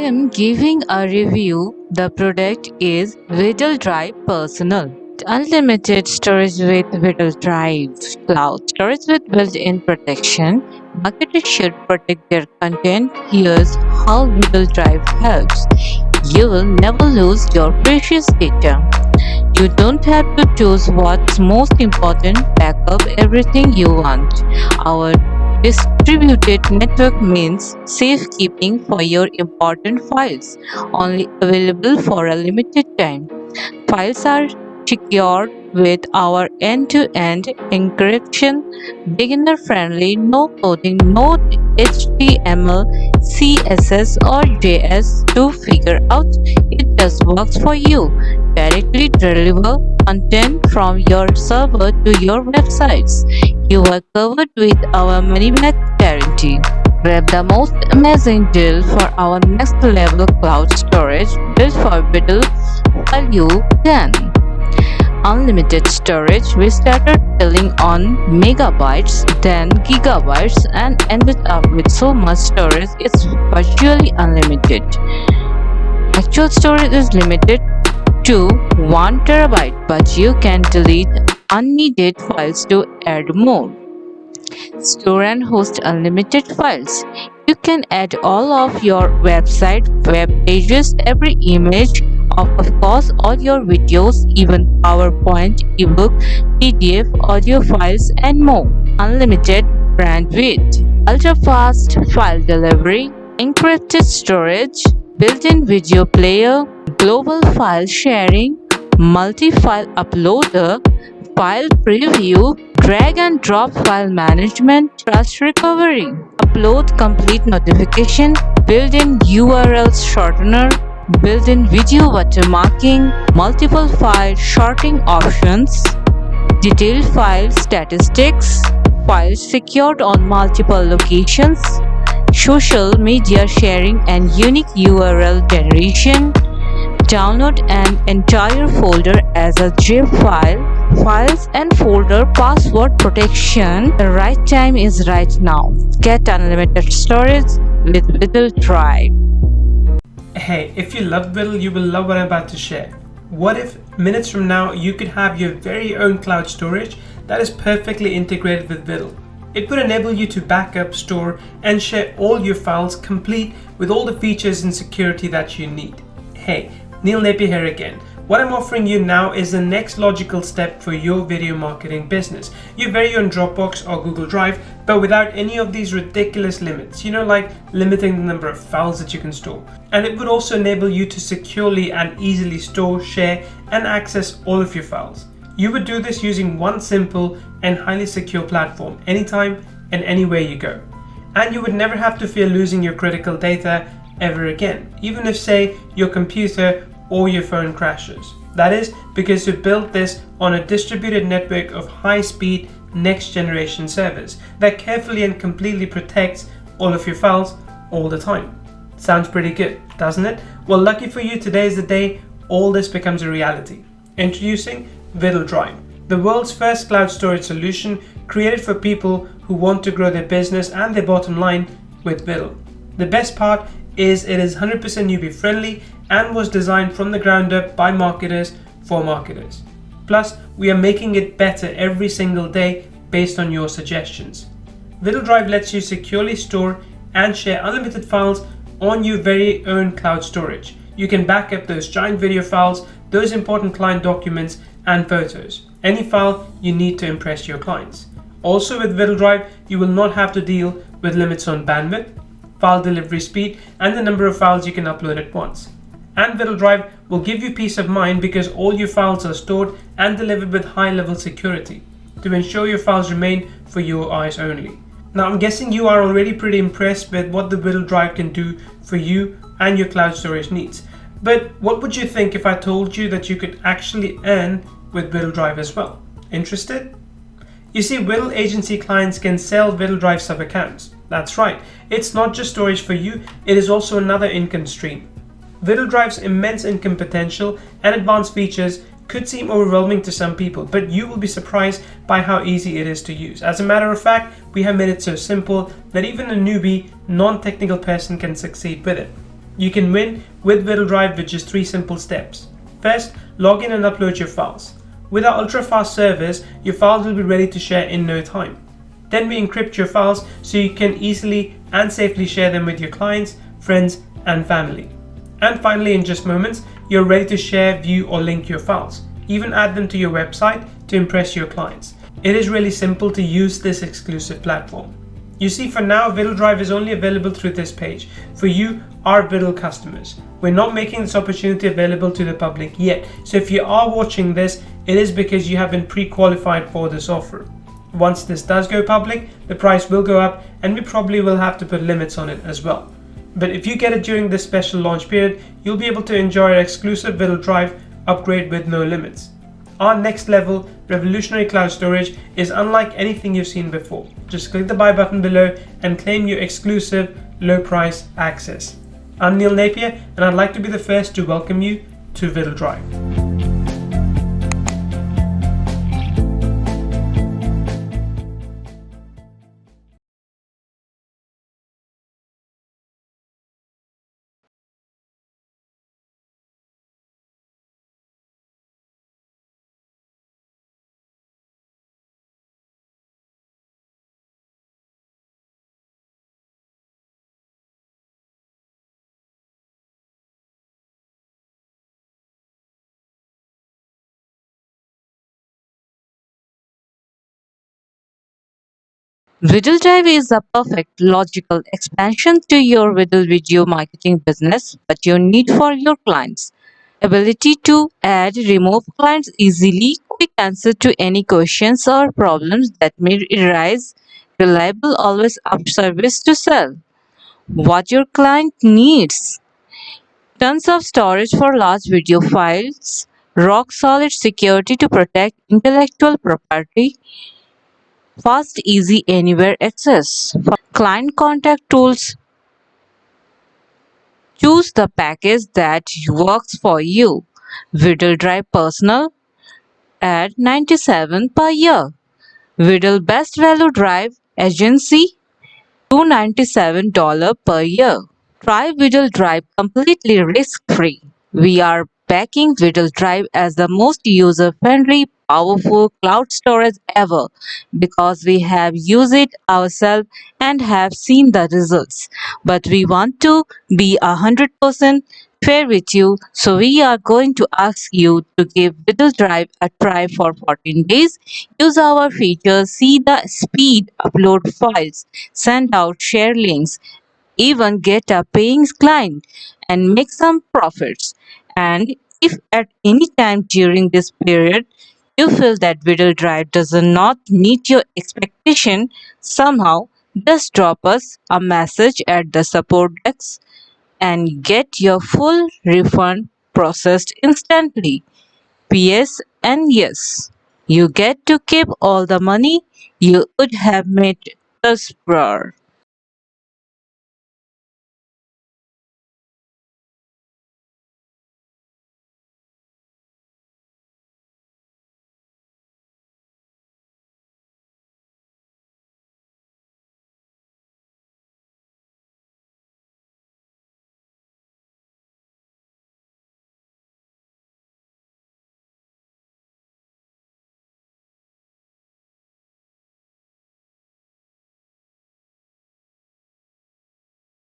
am giving a review. The product is Vidal Drive Personal. Unlimited storage with Vidal Drive Cloud storage with built-in protection. Marketers should protect their content. Here's how Vidal Drive helps. You will never lose your precious data. You don't have to choose what's most important, back up everything you want. Our distributed network means safekeeping for your important files, only available for a limited time. Files are secured with our end-to-end encryption, beginner friendly, no coding, no HTML, CSS, or JS to figure out. It just works for you. Directly deliver content from your server to your websites. You are covered with our money back guarantee. Grab the most amazing deal for our next level cloud storage built for Biddle while you can. Unlimited storage. We started billing on megabytes, then gigabytes, and ended up with so much storage it's virtually unlimited. Actual storage is limited to 1 terabyte, but you can delete unneeded files to add more. Store and host unlimited files. You can add all of your website, web pages, every image, of course, all your videos, even PowerPoint, ebook, PDF, audio files, and more. Unlimited bandwidth, ultra fast file delivery, encrypted storage, built-in video player, global file sharing, multi-file uploader, file preview, drag and drop file management, trust recovery, upload complete notification, built-in URL shortener, built-in video watermarking, multiple file sorting options, detailed file statistics, files secured on multiple locations, social media sharing and unique URL generation, download an entire folder as a zip file, files and folder password protection. The right time is right now. Get unlimited storage with Vidal Drive. Hey, if you love Vidal, you will love what I'm about to share. What if minutes from now you could have your very own cloud storage that is perfectly integrated with Vidal? It would enable you to backup, store, and share all your files complete with all the features and security that you need. Hey, Neil Napier here again. What I'm offering you now is the next logical step for your video marketing business. Your very own Dropbox or Google Drive, but without any of these ridiculous limits, like limiting the number of files that you can store. And it would also enable you to securely and easily store, share, and access all of your files. You would do this using one simple and highly secure platform, anytime and anywhere you go. And you would never have to fear losing your critical data ever again, even if, say, your computer or your phone crashes. That is because you built this on a distributed network of high-speed, next-generation servers that carefully and completely protects all of your files all the time. Sounds pretty good, doesn't it? Well, lucky for you, today is the day all this becomes a reality. Introducing Vidal Drive, the world's first cloud storage solution created for people who want to grow their business and their bottom line with Vidal. The best part is it is 100% newbie friendly and was designed from the ground up by marketers for marketers. Plus, we are making it better every single day based on your suggestions. Vidal Drive lets you securely store and share unlimited files on your very own cloud storage. You can back up those giant video files, those important client documents, and photos. Any file you need to impress your clients. Also with Vidal Drive, you will not have to deal with limits on bandwidth, file delivery speed, and the number of files you can upload at once. And Vidal Drive will give you peace of mind because all your files are stored and delivered with high-level security to ensure your files remain for your eyes only. Now, I'm guessing you are already pretty impressed with what the Vidal Drive can do for you and your cloud storage needs. But what would you think if I told you that you could actually earn with Vidal Drive as well? Interested? You see, Vidal agency clients can sell Vidal Drive sub-accounts. That's right, it's not just storage for you, it is also another income stream. Vidal Drive's immense income potential and advanced features could seem overwhelming to some people, but you will be surprised by how easy it is to use. As a matter of fact, we have made it so simple that even a newbie, non-technical person can succeed with it. You can win with Viddle Drive with just 3 simple steps. First, log in and upload your files. With our ultra-fast service, your files will be ready to share in no time. Then we encrypt your files so you can easily and safely share them with your clients, friends, and family. And finally, in just moments, you're ready to share, view, or link your files. Even add them to your website to impress your clients. It is really simple to use this exclusive platform. You see, for now, Viddle Drive is only available through this page for you, our Viddle customers. We're not making this opportunity available to the public yet, so if you are watching this, it is because you have been pre-qualified for this offer. Once this does go public, the price will go up and we probably will have to put limits on it as well. But if you get it during this special launch period, you'll be able to enjoy our exclusive Viddle Drive upgrade with no limits. Our next level revolutionary cloud storage is unlike anything you've seen before. Just click the buy button below and claim your exclusive low price access. I'm Neil Napier and I'd like to be the first to welcome you to Viddle Drive. Vidal Drive is a perfect logical expansion to your Vidal video marketing business, but you need for your clients. Ability to add, remove clients easily, quick answer to any questions or problems that may arise, reliable, always up service to sell. What your client needs. Tons of storage for large video files, rock solid security to protect intellectual property, fast, easy, anywhere access. Client contact tools. Choose the package that works for you. Vidal Drive Personal at 97 per year. Vidal Best Value Drive Agency $297 per year. Try Vidal Drive completely risk-free. We are backing Vidal Drive as the most user-friendly, powerful cloud storage ever because we have used it ourselves and have seen the results. But we want to be 100% fair with you, so we are going to ask you to give Vidal Drive a try for 14 days. Use our features, see the speed, upload files, send out share links, even get a paying client and make some profits. And if at any time during this period you feel that Vidal Drive does not meet your expectation somehow, just drop us a message at the support desk and get your full refund processed instantly. PS and yes, you get to keep all the money you would have made us poor.